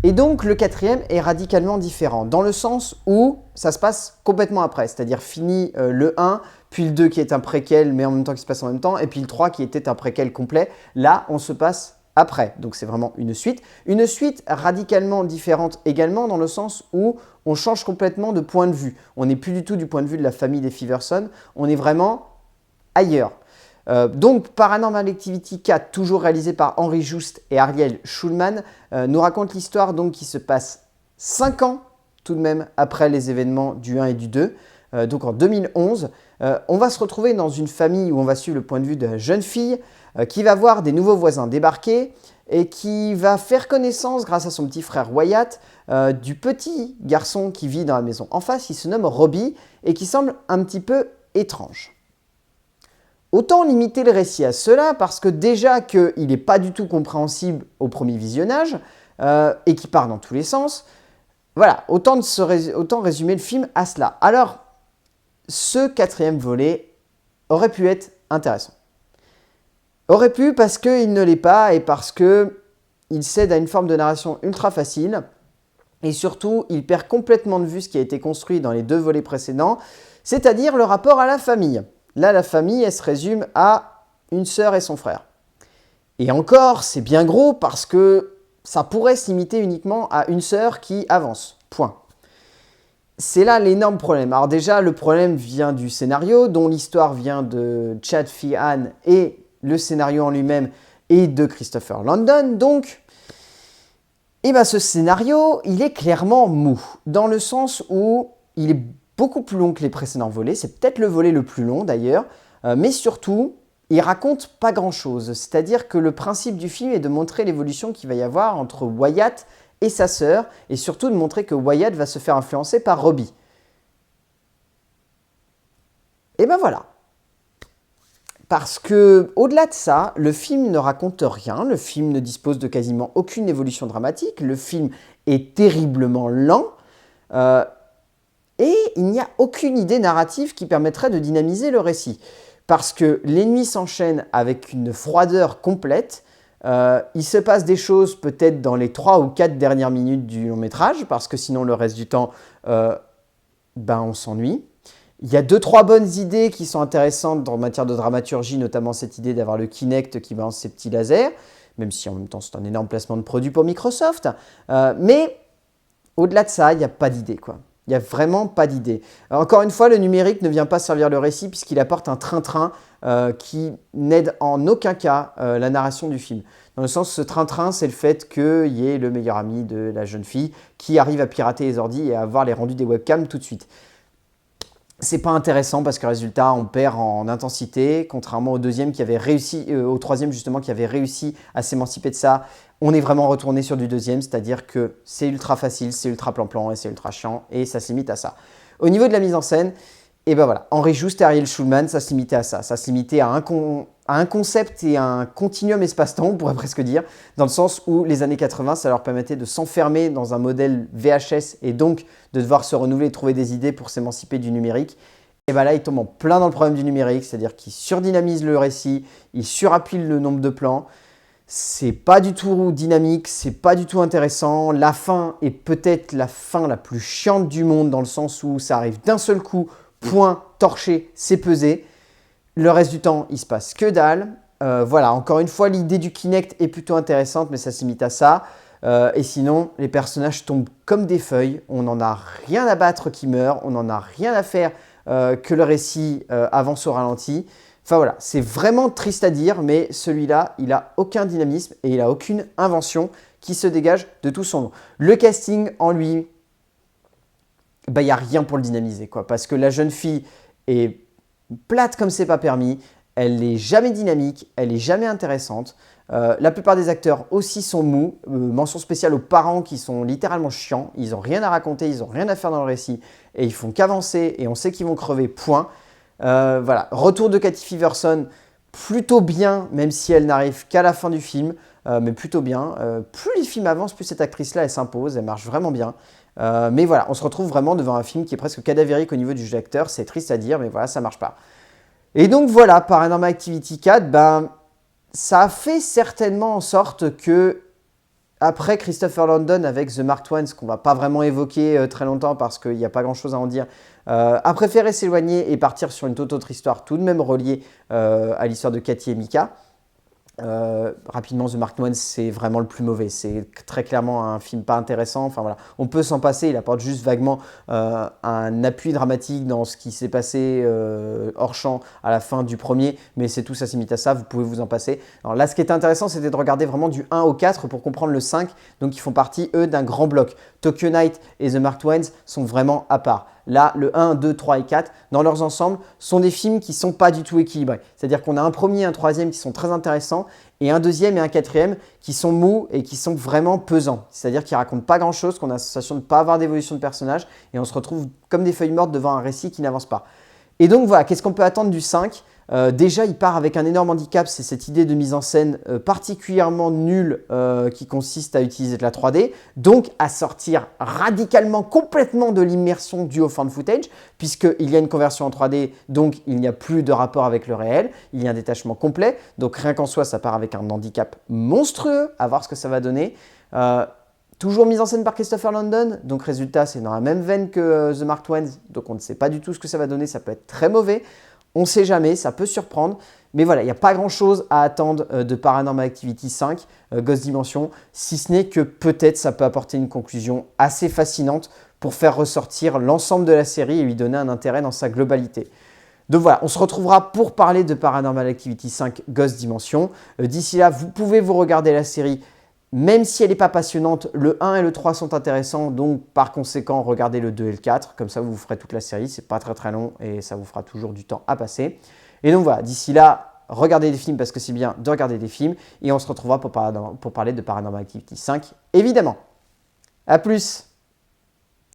Et donc, le quatrième est radicalement différent, dans le sens où ça se passe complètement après, c'est-à-dire fini le 1, puis le 2 qui est un préquel, mais en même temps qui se passe en même temps, et puis le 3 qui était un préquel complet. Là, on se passe après, donc c'est vraiment une suite. Une suite radicalement différente également, dans le sens où on change complètement de point de vue. On n'est plus du tout du point de vue de la famille des Feverson, on est vraiment ailleurs. Donc, Paranormal Activity 4, toujours réalisé par Henry Joost et Ariel Schulman, nous raconte l'histoire donc qui se passe 5 ans tout de même après les événements du 1 et du 2, donc en 2011. On va se retrouver dans une famille où on va suivre le point de vue de la jeune fille qui va voir des nouveaux voisins débarquer et qui va faire connaissance, grâce à son petit frère Wyatt, du petit garçon qui vit dans la maison en face. Il se nomme Robbie et qui semble un petit peu étrange. Autant limiter le récit à cela parce que déjà qu'il n'est pas du tout compréhensible au premier visionnage et qui part dans tous les sens, voilà, autant résumer le film à cela. Alors, ce quatrième volet aurait pu être intéressant. Aurait pu parce qu'il ne l'est pas et parce qu'il cède à une forme de narration ultra facile et surtout, il perd complètement de vue ce qui a été construit dans les 2 volets précédents, c'est-à-dire le rapport à la famille. Là, la famille, elle se résume à une sœur et son frère. Et encore, c'est bien gros parce que ça pourrait se limiter uniquement à une sœur qui avance. Point. C'est là l'énorme problème. Alors déjà, le problème vient du scénario, dont l'histoire vient de Chad Feehan et le scénario en lui-même est de Christopher Landon. Donc, ce scénario, il est clairement mou, dans le sens où il est beaucoup plus long que les précédents volets, c'est peut-être le volet le plus long d'ailleurs, mais surtout, il raconte pas grand-chose. C'est-à-dire que le principe du film est de montrer l'évolution qu'il va y avoir entre Wyatt et sa sœur, et surtout de montrer que Wyatt va se faire influencer par Robbie. Et ben voilà. Parce que, au-delà de ça, le film ne raconte rien, le film ne dispose de quasiment aucune évolution dramatique, le film est terriblement lent, et il n'y a aucune idée narrative qui permettrait de dynamiser le récit. Parce que l'ennemi s'enchaîne avec une froideur complète, il se passe des choses peut-être dans les 3 ou 4 dernières minutes du long métrage, parce que sinon le reste du temps, on s'ennuie. Il y a 2-3 bonnes idées qui sont intéressantes en matière de dramaturgie, notamment cette idée d'avoir le Kinect qui balance ses petits lasers, même si en même temps c'est un énorme placement de produit pour Microsoft. Mais au-delà de ça, il n'y a pas d'idée, quoi. Il n'y a vraiment pas d'idée. Encore une fois, le numérique ne vient pas servir le récit puisqu'il apporte un train-train qui n'aide en aucun cas la narration du film. Dans le sens, ce train-train, c'est le fait qu'il y ait le meilleur ami de la jeune fille qui arrive à pirater les ordis et à avoir les rendus des webcams tout de suite. C'est pas intéressant parce que résultat, on perd en intensité, contrairement au deuxième qui avait réussi, au troisième justement qui avait réussi à s'émanciper de ça. On est vraiment retourné sur du deuxième, c'est-à-dire que c'est ultra facile, c'est ultra plan-plan et c'est ultra chiant et ça se limite à ça. Au niveau de la mise en scène, et ben voilà, Henry Joost et Ariel Schulman, ça se limitait à ça. Ça se limitait à un concept et à un continuum espace-temps, on pourrait presque dire, dans le sens où les années 80, ça leur permettait de s'enfermer dans un modèle VHS et donc de devoir se renouveler et trouver des idées pour s'émanciper du numérique. Et bien là, ils tombent en plein dans le problème du numérique, c'est-à-dire qu'ils surdynamisent le récit, ils surappuient le nombre de plans. C'est pas du tout dynamique, c'est pas du tout intéressant. La fin est peut-être la fin la plus chiante du monde dans le sens où ça arrive d'un seul coup, point, torché, c'est pesé. Le reste du temps, il se passe que dalle. Voilà, encore une fois, l'idée du Kinect est plutôt intéressante, mais ça se limite à ça. Et sinon, les personnages tombent comme des feuilles. On n'en a rien à battre qui meurt, on n'en a rien à faire que le récit avance au ralenti. Enfin voilà, c'est vraiment triste à dire, mais celui-là, il n'a aucun dynamisme et il n'a aucune invention qui se dégage de tout son long. Le casting en lui, il n'y a rien pour le dynamiser, quoi, parce que la jeune fille est plate comme c'est pas permis, elle n'est jamais dynamique, elle n'est jamais intéressante. La plupart des acteurs aussi sont mous. Mention spéciale aux parents qui sont littéralement chiants, ils n'ont rien à raconter, ils n'ont rien à faire dans le récit et ils font qu'avancer et on sait qu'ils vont crever, point. Voilà, retour de Cathy Feverson, plutôt bien, même si elle n'arrive qu'à la fin du film, mais plutôt bien. Plus les films avancent, plus cette actrice-là, elle s'impose, elle marche vraiment bien. Mais voilà, on se retrouve vraiment devant un film qui est presque cadavérique au niveau du jeu d'acteur, c'est triste à dire, mais voilà, ça marche pas. Et donc voilà, Paranormal Activity 4, ça a fait certainement en sorte que Après Christopher Landon avec The Marked Ones, qu'on va pas vraiment évoquer très longtemps parce qu'il n'y a pas grand-chose à en dire, a préféré s'éloigner et partir sur une toute autre histoire, tout de même reliée à l'histoire de Katie et Micah. Rapidement, The Marked Ones, c'est vraiment le plus mauvais. C'est très clairement un film pas intéressant. Enfin voilà, on peut s'en passer. Il apporte juste vaguement un appui dramatique dans ce qui s'est passé hors champ à la fin du premier, mais c'est tout, ça s'imite à ça. Vous pouvez vous en passer. Alors là, ce qui est intéressant, c'était de regarder vraiment du 1 au 4 pour comprendre le 5. Donc, ils font partie, eux, d'un grand bloc. Tokyo Night et The Marked Ones sont vraiment à part. Là, le 1, 2, 3 et 4, dans leurs ensembles, sont des films qui ne sont pas du tout équilibrés. C'est-à-dire qu'on a un premier et un troisième qui sont très intéressants, et un deuxième et un quatrième qui sont mous et qui sont vraiment pesants. C'est-à-dire qu'ils ne racontent pas grand-chose, qu'on a la sensation de ne pas avoir d'évolution de personnage, et on se retrouve comme des feuilles mortes devant un récit qui n'avance pas. Et donc voilà, qu'est-ce qu'on peut attendre du 5 ? Déjà, il part avec un énorme handicap, c'est cette idée de mise en scène particulièrement nulle qui consiste à utiliser de la 3D, donc à sortir radicalement, complètement de l'immersion due au found footage, puisqu'il y a une conversion en 3D, donc il n'y a plus de rapport avec le réel, il y a un détachement complet, donc rien qu'en soi, ça part avec un handicap monstrueux, à voir ce que ça va donner. Toujours mise en scène par Christopher Landon, donc résultat, c'est dans la même veine que The Marked Ones, donc on ne sait pas du tout ce que ça va donner, ça peut être très mauvais. On ne sait jamais, ça peut surprendre. Mais voilà, il n'y a pas grand-chose à attendre de Paranormal Activity 5, Ghost Dimension, si ce n'est que peut-être ça peut apporter une conclusion assez fascinante pour faire ressortir l'ensemble de la série et lui donner un intérêt dans sa globalité. Donc voilà, on se retrouvera pour parler de Paranormal Activity 5, Ghost Dimension. D'ici là, vous pouvez vous regarder la série. Même si elle n'est pas passionnante, le 1 et le 3 sont intéressants, donc par conséquent, regardez le 2 et le 4. Comme ça, vous ferez toute la série, c'est pas très très long et ça vous fera toujours du temps à passer. Et donc voilà, d'ici là, regardez des films parce que c'est bien de regarder des films et on se retrouvera pour parler de Paranormal Activity 5, évidemment. A plus!